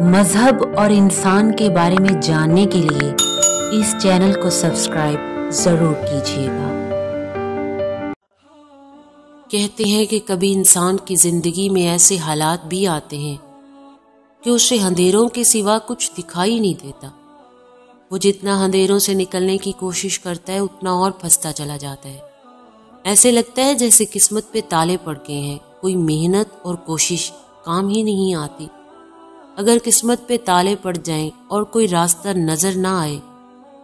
مذہب اور انسان کے بارے میں جاننے کے لیے اس چینل کو سبسکرائب ضرور کیجیے گا۔ کہتے ہیں کہ کبھی انسان کی زندگی میں ایسے حالات بھی آتے ہیں کہ اسے اندھیروں کے سوا کچھ دکھائی نہیں دیتا۔ وہ جتنا اندھیروں سے نکلنے کی کوشش کرتا ہے اتنا اور پھنستا چلا جاتا ہے۔ ایسے لگتا ہے جیسے قسمت پہ تالے پڑ گئے ہیں، کوئی محنت اور کوشش کام ہی نہیں آتی۔ اگر قسمت پہ تالے پڑ جائیں اور کوئی راستہ نظر نہ آئے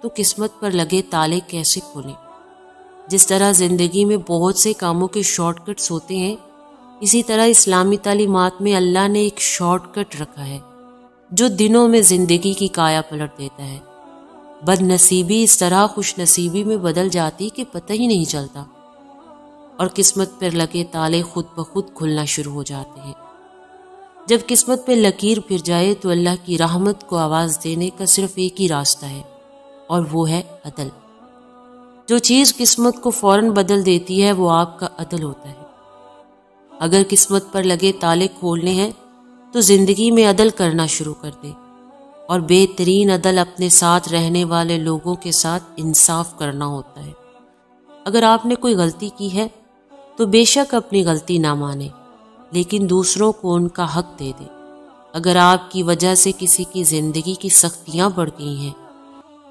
تو قسمت پر لگے تالے کیسے کھولیں؟ جس طرح زندگی میں بہت سے کاموں کے شارٹ کٹس ہوتے ہیں، اسی طرح اسلامی تعلیمات میں اللہ نے ایک شارٹ کٹ رکھا ہے جو دنوں میں زندگی کی کایا پلٹ دیتا ہے۔ بد نصیبی اس طرح خوش نصیبی میں بدل جاتی کہ پتہ ہی نہیں چلتا، اور قسمت پر لگے تالے خود بخود کھلنا شروع ہو جاتے ہیں۔ جب قسمت پہ لکیر پھر جائے تو اللہ کی رحمت کو آواز دینے کا صرف ایک ہی راستہ ہے، اور وہ ہے عدل۔ جو چیز قسمت کو فوراً بدل دیتی ہے وہ آپ کا عدل ہوتا ہے۔ اگر قسمت پر لگے تالے کھولنے ہیں تو زندگی میں عدل کرنا شروع کر دیں، اور بہترین عدل اپنے ساتھ رہنے والے لوگوں کے ساتھ انصاف کرنا ہوتا ہے۔ اگر آپ نے کوئی غلطی کی ہے تو بے شک اپنی غلطی نہ مانیں، لیکن دوسروں کو ان کا حق دے دیں۔ اگر آپ کی وجہ سے کسی کی زندگی کی سختیاں بڑھ گئی ہیں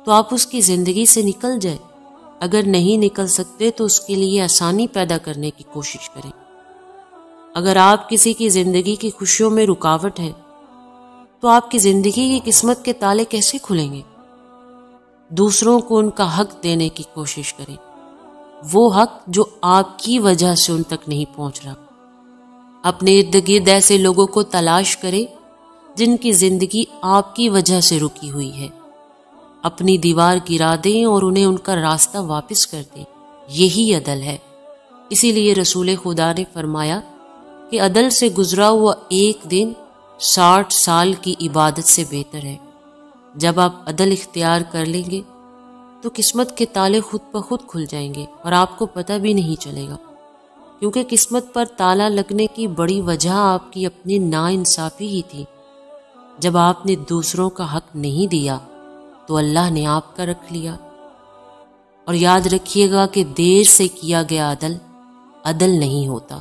تو آپ اس کی زندگی سے نکل جائیں۔ اگر نہیں نکل سکتے تو اس کے لیے آسانی پیدا کرنے کی کوشش کریں۔ اگر آپ کسی کی زندگی کی خوشیوں میں رکاوٹ ہے تو آپ کی زندگی کی قسمت کے تالے کیسے کھلیں گے؟ دوسروں کو ان کا حق دینے کی کوشش کریں، وہ حق جو آپ کی وجہ سے ان تک نہیں پہنچ رہا۔ اپنے ارد گرد ایسے لوگوں کو تلاش کریں جن کی زندگی آپ کی وجہ سے رکی ہوئی ہے۔ اپنی دیوار گرا دیں اور انہیں ان کا راستہ واپس کر دیں، یہی عدل ہے۔ اسی لیے رسول خدا نے فرمایا کہ عدل سے گزرا ہوا ایک دن 60 سال کی عبادت سے بہتر ہے۔ جب آپ عدل اختیار کر لیں گے تو قسمت کے تالے خود بخود کھل جائیں گے اور آپ کو پتہ بھی نہیں چلے گا، کیونکہ قسمت پر تالا لگنے کی بڑی وجہ آپ کی اپنی ناانصافی ہی تھی۔ جب آپ نے دوسروں کا حق نہیں دیا تو اللہ نے آپ کا رکھ لیا۔ اور یاد رکھیے گا کہ دیر سے کیا گیا عدل نہیں ہوتا۔